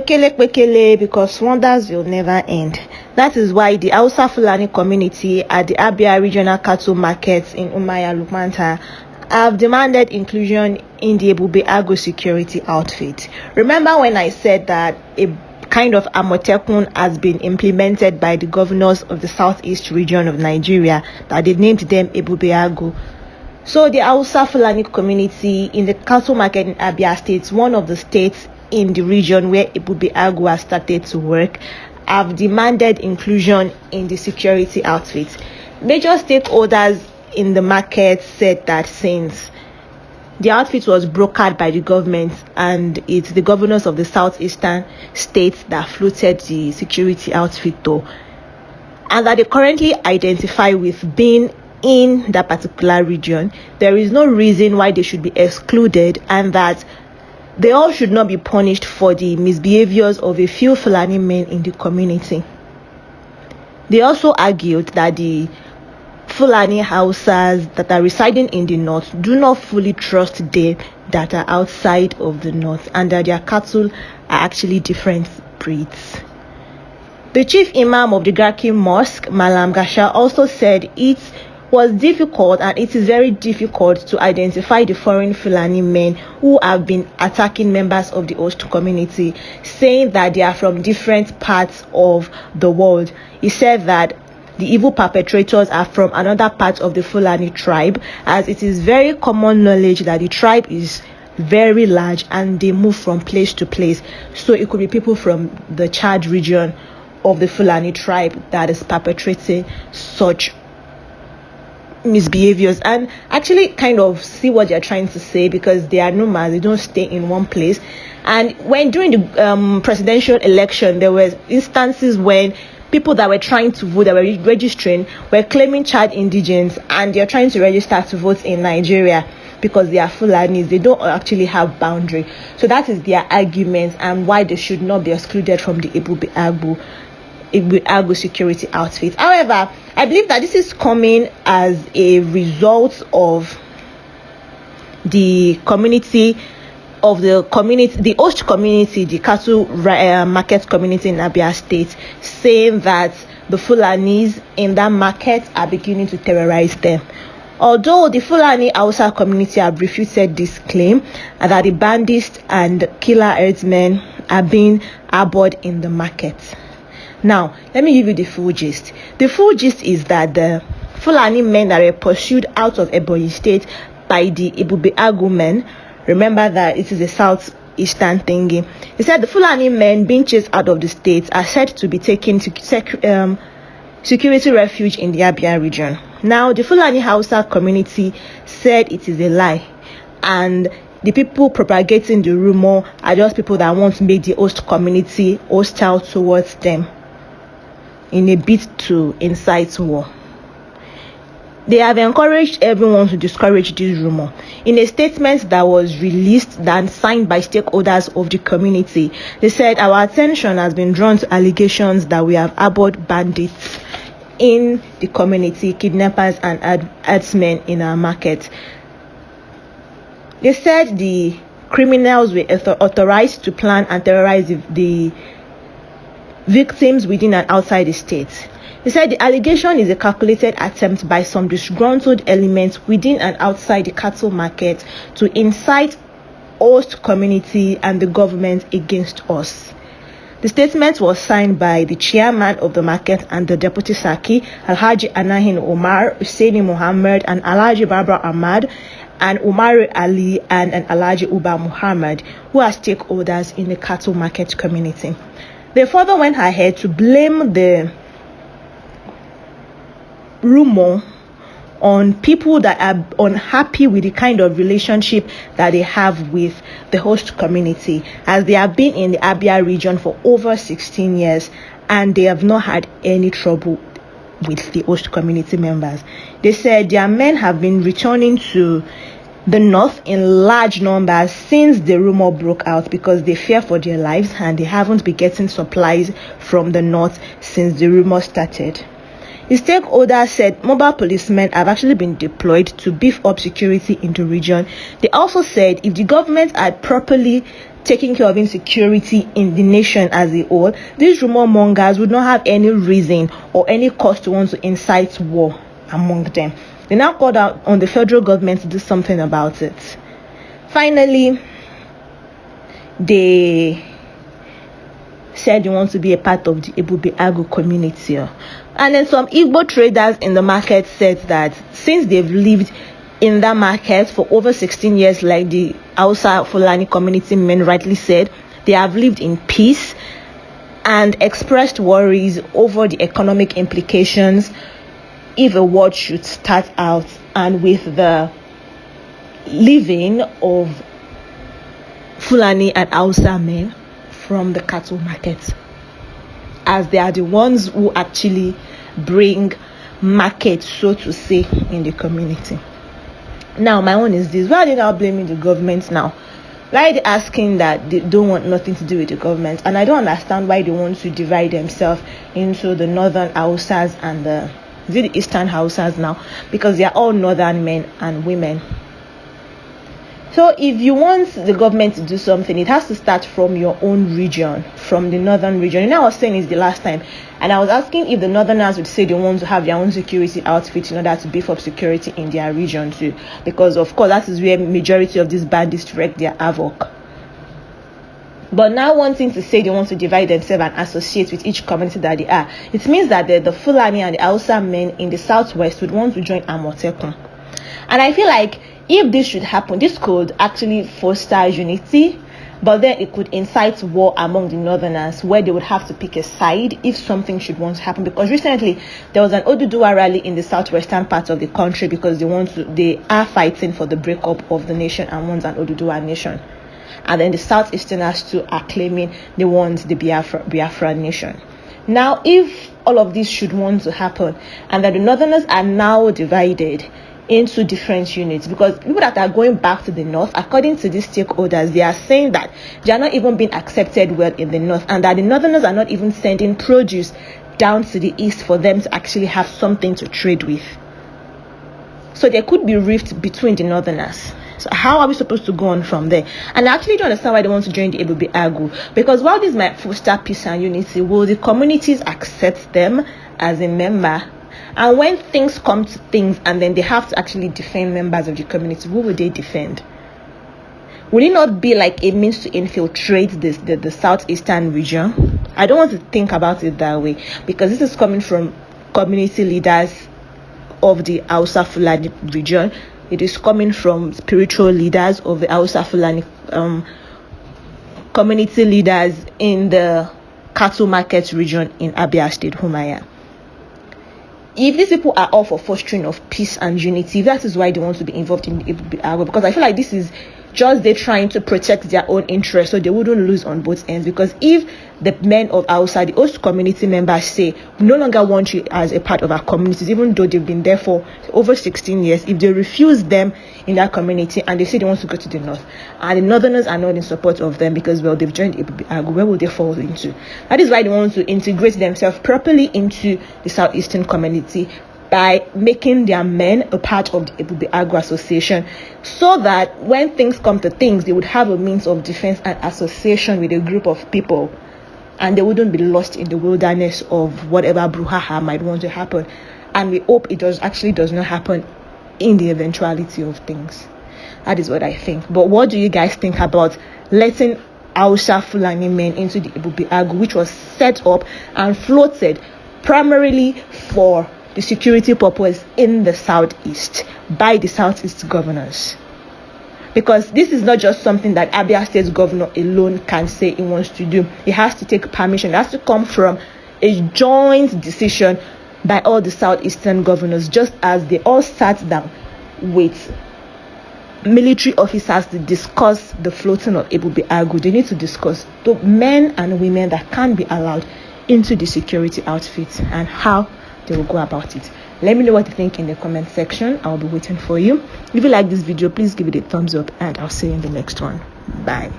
kwekele, because wonders will never end. That is why the Hausa Fulani community at the Abia Regional Cattle Market in Umaya Lukmanta have demanded inclusion in the Ebube Agro security outfit. Remember when I said that a kind of Amotekun has been implemented by the governors of the southeast region of Nigeria, that they named them Ebube Agro. So the Hausa Fulani community in the cattle market in Abia State, one of the states in the region where Ebube Agro has started to work, have demanded inclusion in the security outfit. Major stakeholders in the market said that since the outfit was brokered by the government and it's the governors of the southeastern states that floated the security outfit though, and that they currently identify with being in that particular region, there is no reason why they should be excluded, and that they all should not be punished for the misbehaviors of a few Fulani men in the community. They also argued that the Fulani houses that are residing in the north do not fully trust them that are outside of the north, and that their cattle are actually different breeds. The chief imam of the Garki Mosque, Malam Gasha, also said it was difficult, and it is very difficult to identify the foreign Fulani men who have been attacking members of the host community, saying that they are from different parts of the world. He said that the evil perpetrators are from another part of the Fulani tribe, as it is very common knowledge that the tribe is very large and they move from place to place. So it could be people from the Chad region of the Fulani tribe that is perpetrating such misbehaviors. And actually kind of see what they're trying to say, because they are nomads, they don't stay in one place. And when during the presidential election, there were instances when people that were trying to vote, that were registering, were claiming Chad indigents, and they're trying to register to vote in Nigeria because they are Fulanis. They don't actually have boundary. So that is their argument, and why they should not be excluded from the Ebube Agro security outfit. However, I believe that this is coming as a result of the community, the host community, the cattle market community in Abia State, saying that the Fulanis in that market are beginning to terrorize them. Although the Fulani Hausa community have refuted this claim, and that the bandits and killer herdsmen are being harbored in the market. Now, let me give you the full gist. The full gist is that the Fulani men that were pursued out of Ebonyi State by the Ebube Agro men, remember that it is a southeastern thingy. He said the Fulani men being chased out of the state are said to be taken to security refuge in the Abia region. Now, the Fulani Hausa community said it is a lie, and the people propagating the rumor are just people that want to make the host community hostile towards them in a bid to incite war. They have encouraged everyone to discourage this rumor. In a statement that was released and signed by stakeholders of the community, they said, our attention has been drawn to allegations that we have harbored bandits in the community, kidnappers and herdsmen in our market. They said the criminals were authorized to plan and terrorize the victims within and outside the state. He said the allegation is a calculated attempt by some disgruntled elements within and outside the cattle market to incite host community and the government against us. The statement was signed by the chairman of the market and the deputy Saki, Alhaji Anahin Omar, Husseini Muhammad, and Alhaji Barbara Ahmad, and Umar Ali and Alhaji Uba Muhammad, who are stakeholders in the cattle market community. They further went ahead to blame the rumor on people that are unhappy with the kind of relationship that they have with the host community, as they have been in the Abia region for over 16 years and they have not had any trouble with the host community members. They said their men have been returning to the north in large numbers since the rumor broke out, because they fear for their lives and they haven't been getting supplies from the north since the rumor started. The stakeholders said mobile policemen have actually been deployed to beef up security in the region. They also said if the government had properly taking care of insecurity in the nation as a whole, these rumor mongers would not have any reason or any cause to want to incite war among them. They now called out on the federal government to do something about it. Finally, they said they want to be a part of the Ebube Agro community. And then some Igbo traders in the market said that since they've lived in that market for over 16 years, like the Hausa Fulani community men rightly said, they have lived in peace and expressed worries over the economic implications if a war should start out, and with the living of Fulani and Hausa men from the cattle markets, as they are the ones who actually bring market, so to say, in the community. Now, my own is this: why are they now blaming the government now? Why are they asking that they don't want nothing to do with the government? And I don't understand why they want to divide themselves into the northern Hausas and the eastern Hausas now, because they are all northern men and women. So if you want the government to do something, it has to start from your own region, from the northern region. You know, I was saying this the last time, and I was asking if the northerners would say they want to have their own security outfit in order to beef up security in their region too, because of course that is where majority of these bandits wreak their havoc. But now wanting to say they want to divide themselves and associate with each community that they are, it means that the Fulani and the Hausa men in the southwest would want to join Amotekun. And I feel like if this should happen, this could actually foster unity, but then it could incite war among the northerners, where they would have to pick a side if something should want to happen. Because recently there was an Oduduwa rally in the southwestern part of the country because they are fighting for the breakup of the nation and want an Oduduwa nation. And then the southeasterners too are claiming they want the Biafra nation. Now, if all of this should want to happen, and that the northerners are now divided into different units, because people that are going back to the north, according to these stakeholders, they are saying that they are not even being accepted well in the north, and that the northerners are not even sending produce down to the east for them to actually have something to trade with. So there could be rift between the northerners. So how are we supposed to go on from there? And I actually don't understand why they want to join the Ebube Agro, because while this might foster peace and unity, will the communities accept them as a member? And when things come to things and then they have to actually defend members of the community, who will they defend? Will it not be like a means to infiltrate the southeastern region? I don't want to think about it that way, because this is coming from community leaders of the Hausa Fulani region. It is coming from spiritual leaders of the Hausa Fulani community leaders in the cattle market region in Abia State, Humaya. If these people are all for fostering of peace and unity, that is why they want to be involved in the Ebube Agro, because I feel like this is just they trying to protect their own interests so they wouldn't lose on both ends. Because if the men of Hausa, the host community members, say we no longer want you as a part of our communities, even though they've been there for over 16 years, if they refuse them in that community and they say they want to go to the north, and the northerners are not in support of them because, well, they've joined Ebube Agro, where will they fall into? That is why they want to integrate themselves properly into the southeastern community by making their men a part of the Ebube Agro Association, so that when things come to things, they would have a means of defense and association with a group of people, and they wouldn't be lost in the wilderness of whatever brouhaha might want to happen. And we hope it does not happen in the eventuality of things. That is what I think. But what do you guys think about letting Hausa Fulani men into the Ebube Agro, which was set up and floated primarily for the security purpose in the southeast by the southeast governors? Because this is not just something that Abia State's governor alone can say he wants to do. It has to take permission. It has to come from a joint decision by all the southeastern governors, just as they all sat down with military officers to discuss the floating of Ebube Agro. They need to discuss the men and women that can be allowed into the security outfits and how they will go about it. Let me know what you think in the comment section. I'll be waiting for you. If you like this video, please give it a thumbs up, and I'll see you in the next one. Bye.